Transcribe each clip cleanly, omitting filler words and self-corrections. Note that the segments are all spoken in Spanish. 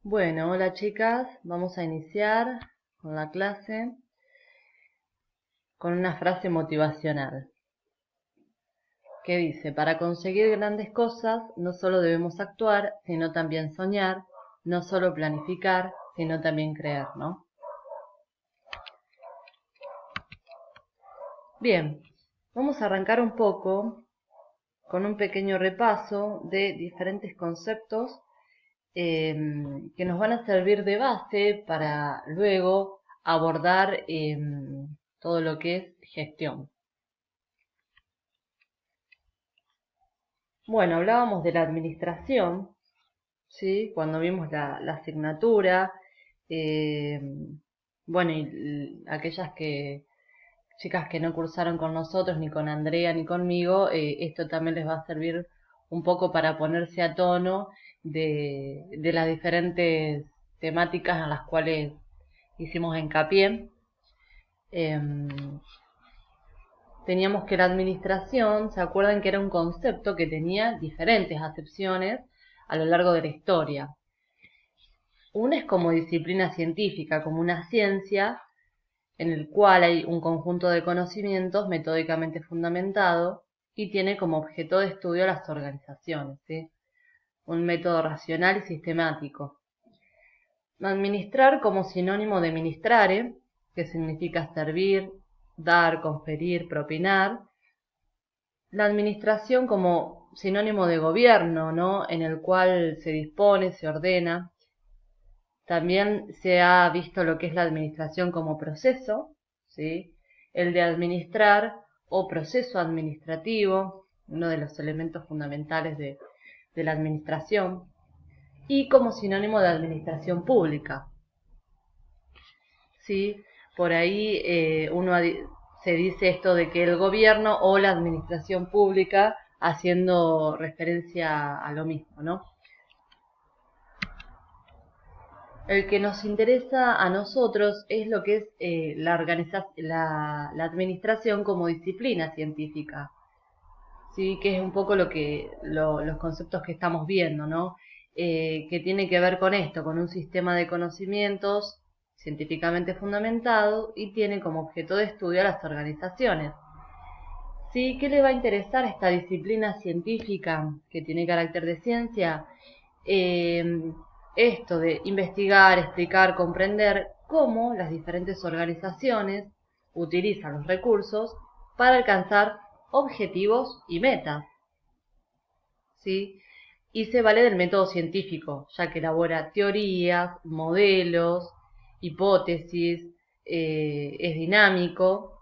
Bueno, hola chicas, vamos a iniciar con la clase con una frase motivacional que dice: para conseguir grandes cosas no solo debemos actuar, sino también soñar, no solo planificar, sino también creer, ¿no? Bien, vamos a arrancar un poco con un pequeño repaso de diferentes conceptos que nos van a servir de base para luego abordar todo lo que es gestión. Bueno, hablábamos de la administración, ¿sí? Cuando vimos la asignatura, eh, bueno, y aquellas chicas que no cursaron con nosotros, ni con Andrea, ni conmigo, esto también les va a servir un poco para ponerse a tono de las diferentes temáticas en las cuales hicimos hincapié. Teníamos que la administración, ¿se acuerdan que era un concepto que tenía diferentes acepciones a lo largo de la historia? Una es como disciplina científica, como una ciencia en el cual hay un conjunto de conocimientos metódicamente fundamentado y tiene como objeto de estudio las organizaciones, ¿sí? Un método racional y sistemático. Administrar como sinónimo de ministrare, que significa servir, dar, conferir, propinar. La administración como sinónimo de gobierno, ¿no? En el cual se dispone, se ordena. También se ha visto lo que es la administración como proceso, ¿sí? El de administrar o proceso administrativo, uno de los elementos fundamentales de la administración, y como sinónimo de administración pública, ¿sí? Por ahí se dice esto de que el gobierno o la administración pública, haciendo referencia a lo mismo, ¿no? El que nos interesa a nosotros es lo que es la administración como disciplina científica, ¿sí? Que es un poco los conceptos que estamos viendo, ¿no? Que tiene que ver con esto, con un sistema de conocimientos científicamente fundamentado y tiene como objeto de estudio a las organizaciones. ¿Sí? ¿Qué le va a interesar a esta disciplina científica que tiene carácter de ciencia? Eh, Esto de investigar, explicar, comprender cómo las diferentes organizaciones utilizan los recursos para alcanzar objetivos y metas, ¿sí? Y se vale del método científico, ya que elabora teorías, modelos, hipótesis, es dinámico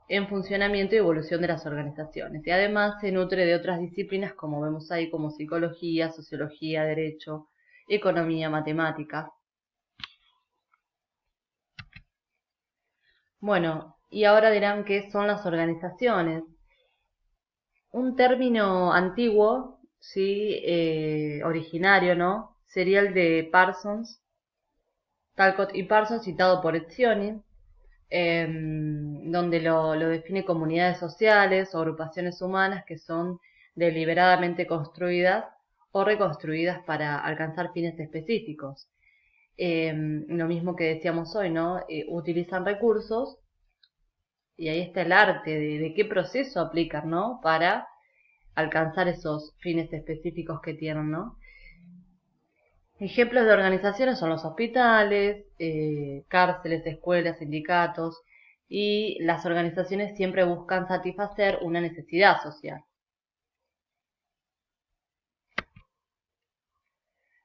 en funcionamiento y evolución de las organizaciones. Y además se nutre de otras disciplinas, como vemos ahí, como psicología, sociología, derecho, economía, matemáticas. Bueno, y ahora dirán qué son las organizaciones. Un término antiguo, sí, originario, ¿no? Sería el de Parsons, Talcott y Parsons, citado por Etzioni, donde lo define comunidades sociales o agrupaciones humanas que son deliberadamente construidas o reconstruidas para alcanzar fines específicos. Lo mismo que decíamos hoy, ¿no? Utilizan recursos y ahí está el arte de qué proceso aplican, ¿no? Para alcanzar esos fines específicos que tienen, ¿no? Ejemplos de organizaciones son los hospitales, cárceles, escuelas, sindicatos, y las organizaciones siempre buscan satisfacer una necesidad social.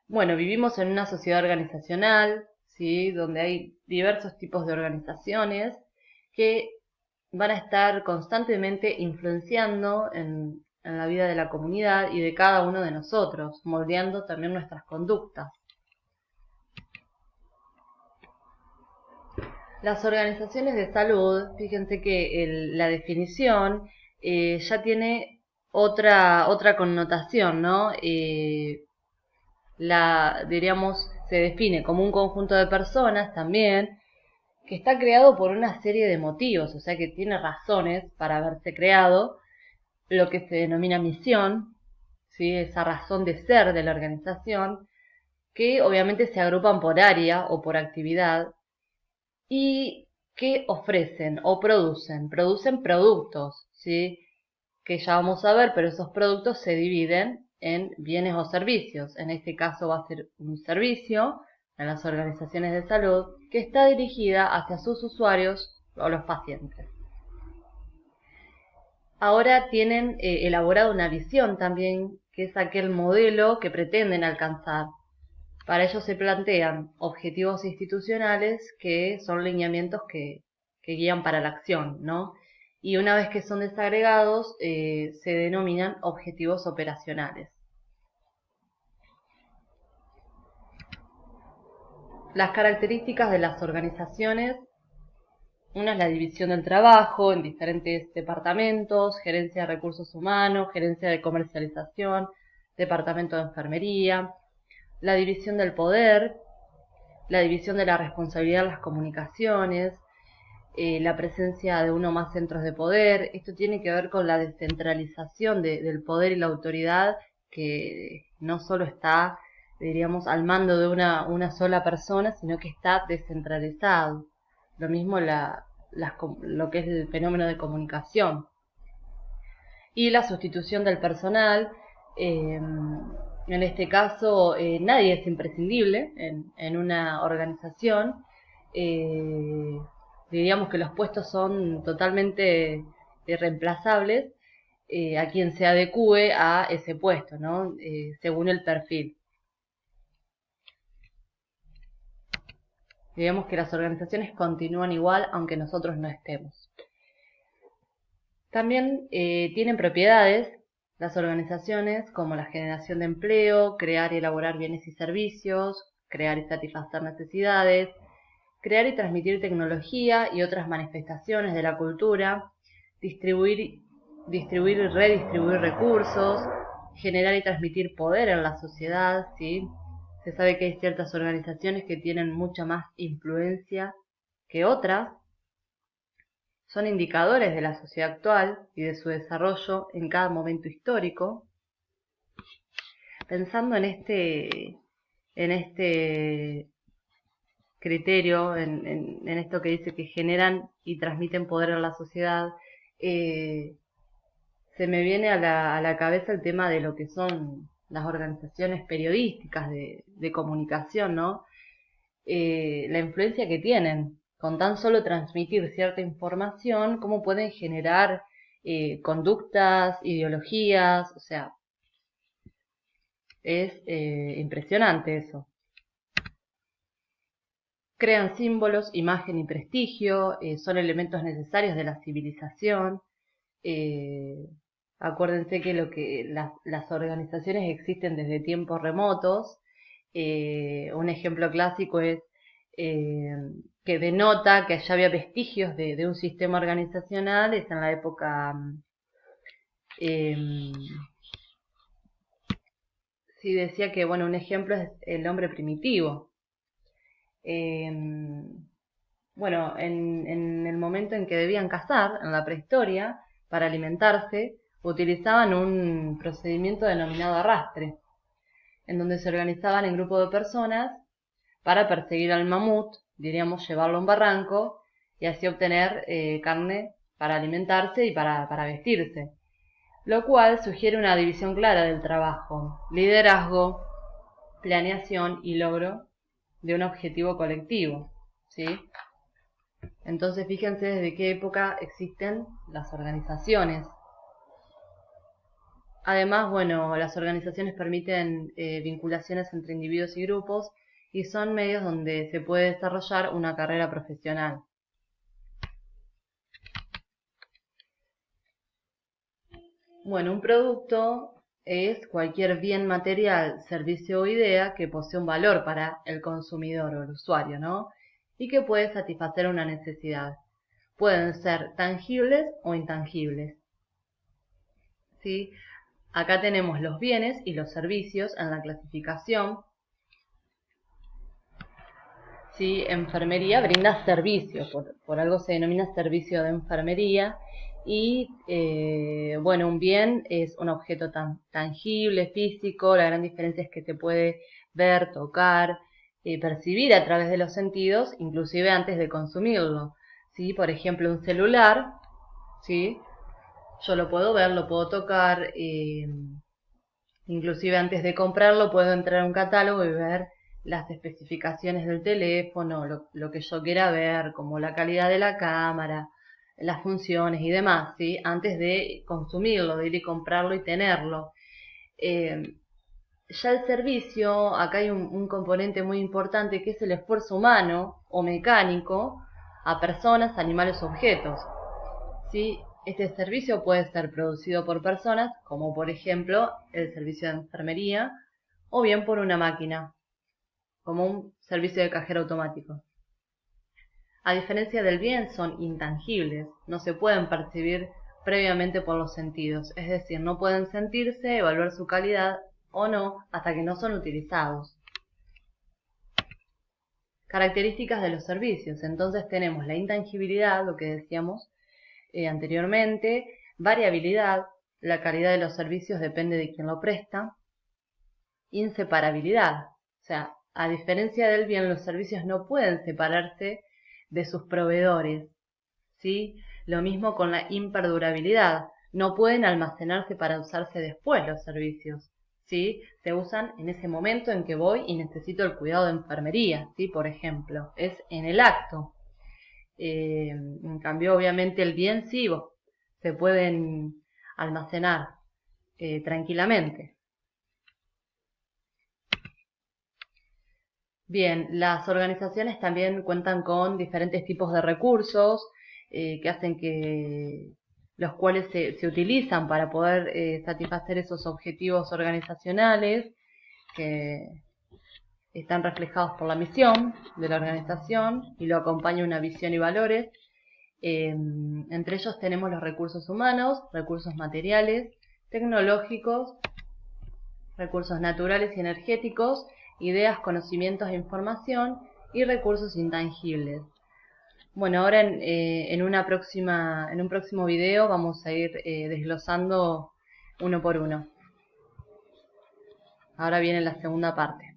Bueno, vivimos en una sociedad organizacional, ¿sí? Donde hay diversos tipos de organizaciones que van a estar constantemente influenciando en la vida de la comunidad y de cada uno de nosotros, moldeando también nuestras conductas. Las organizaciones de salud, fíjense que la definición ya tiene otra connotación, ¿no? Diríamos, se define como un conjunto de personas también que está creado por una serie de motivos, o sea que tiene razones para haberse creado, lo que se denomina misión, ¿sí? Esa razón de ser de la organización, que obviamente se agrupan por área o por actividad y que ofrecen o producen productos, ¿sí? Que ya vamos a ver, pero esos productos se dividen en bienes o servicios. En este caso va a ser un servicio en las organizaciones de salud que está dirigida hacia sus usuarios o los pacientes. Ahora tienen elaborado una visión también, que es aquel modelo que pretenden alcanzar. Para ello se plantean objetivos institucionales que son lineamientos que guían para la acción, ¿no? Y una vez que son desagregados, se denominan objetivos operacionales. Las características de las organizaciones: una es la división del trabajo en diferentes departamentos, gerencia de recursos humanos, gerencia de comercialización, departamento de enfermería, la división del poder, la división de la responsabilidad en las comunicaciones, la presencia de uno o más centros de poder. Esto tiene que ver con la descentralización del poder y la autoridad, que no solo está, diríamos, al mando de una sola persona, sino que está descentralizado. Lo mismo lo que es el fenómeno de comunicación. Y la sustitución del personal. En este caso, nadie es imprescindible en una organización. Diríamos que los puestos son totalmente reemplazables a quien se adecue a ese puesto, ¿no? Según el perfil. Digamos que las organizaciones continúan igual aunque nosotros no estemos. También tienen propiedades las organizaciones, como la generación de empleo, crear y elaborar bienes y servicios, crear y satisfacer necesidades, crear y transmitir tecnología y otras manifestaciones de la cultura, distribuir y redistribuir recursos, generar y transmitir poder en la sociedad, ¿sí? Se sabe que hay ciertas organizaciones que tienen mucha más influencia que otras. Son indicadores de la sociedad actual y de su desarrollo en cada momento histórico. Pensando en este criterio, en esto que dice que generan y transmiten poder en la sociedad, se me viene a la cabeza el tema de lo que son las organizaciones periodísticas de comunicación, ¿no? La influencia que tienen con tan solo transmitir cierta información, cómo pueden generar conductas, ideologías, o sea, es impresionante eso. Crean símbolos, imagen y prestigio, son elementos necesarios de la civilización. Acuérdense que las organizaciones existen desde tiempos remotos. Un ejemplo clásico es que denota que ya había vestigios de un sistema organizacional, es en la época, sí, decía que, bueno, un ejemplo es el hombre primitivo. Bueno, en el momento en que debían cazar, en la prehistoria, para alimentarse, utilizaban un procedimiento denominado arrastre, en donde se organizaban en grupos de personas para perseguir al mamut, diríamos llevarlo a un barranco, y así obtener carne para alimentarse y para vestirse. Lo cual sugiere una división clara del trabajo, liderazgo, planeación y logro de un objetivo colectivo, ¿sí? Entonces fíjense desde qué época existen las organizaciones. Además, bueno, las organizaciones permiten vinculaciones entre individuos y grupos y son medios donde se puede desarrollar una carrera profesional. Bueno, un producto es cualquier bien material, servicio o idea que posee un valor para el consumidor o el usuario, ¿no? Y que puede satisfacer una necesidad. Pueden ser tangibles o intangibles. ¿Sí? Acá tenemos los bienes y los servicios en la clasificación. ¿Sí? Enfermería brinda servicios, por algo se denomina servicio de enfermería. Y bueno, un bien es un objeto tangible, físico. La gran diferencia es que se puede ver, tocar, percibir a través de los sentidos, inclusive antes de consumirlo. ¿Sí? Por ejemplo, un celular, ¿sí? Yo lo puedo ver, lo puedo tocar, inclusive antes de comprarlo puedo entrar a un catálogo y ver las especificaciones del teléfono, lo que yo quiera ver, como la calidad de la cámara, las funciones y demás, ¿sí? Antes de consumirlo, de ir y comprarlo y tenerlo. Eh, ya el servicio, acá hay un componente muy importante que es el esfuerzo humano o mecánico a personas, animales o objetos. ¿Sí? Este servicio puede ser producido por personas, como por ejemplo el servicio de enfermería, o bien por una máquina, como un servicio de cajero automático. A diferencia del bien, son intangibles, no se pueden percibir previamente por los sentidos, es decir, no pueden sentirse, evaluar su calidad o no hasta que no son utilizados. Características de los servicios. Entonces tenemos la intangibilidad, lo que decíamos anteriormente, variabilidad, la calidad de los servicios depende de quien lo presta, inseparabilidad, o sea, a diferencia del bien, los servicios no pueden separarse de sus proveedores, ¿sí? Lo mismo con la imperdurabilidad, no pueden almacenarse para usarse después los servicios, ¿sí? Se usan en ese momento en que voy y necesito el cuidado de enfermería, ¿sí? Por ejemplo, es en el acto. En cambio, obviamente el bien sí se pueden almacenar tranquilamente. Bien, las organizaciones también cuentan con diferentes tipos de recursos que hacen que los cuales se utilizan para poder satisfacer esos objetivos organizacionales que están reflejados por la misión de la organización y lo acompaña una visión y valores. Entre ellos tenemos los recursos humanos, recursos materiales, tecnológicos, recursos naturales y energéticos, ideas, conocimientos e información y recursos intangibles. Bueno, ahora en un próximo video vamos a ir desglosando uno por uno. Ahora viene la segunda parte.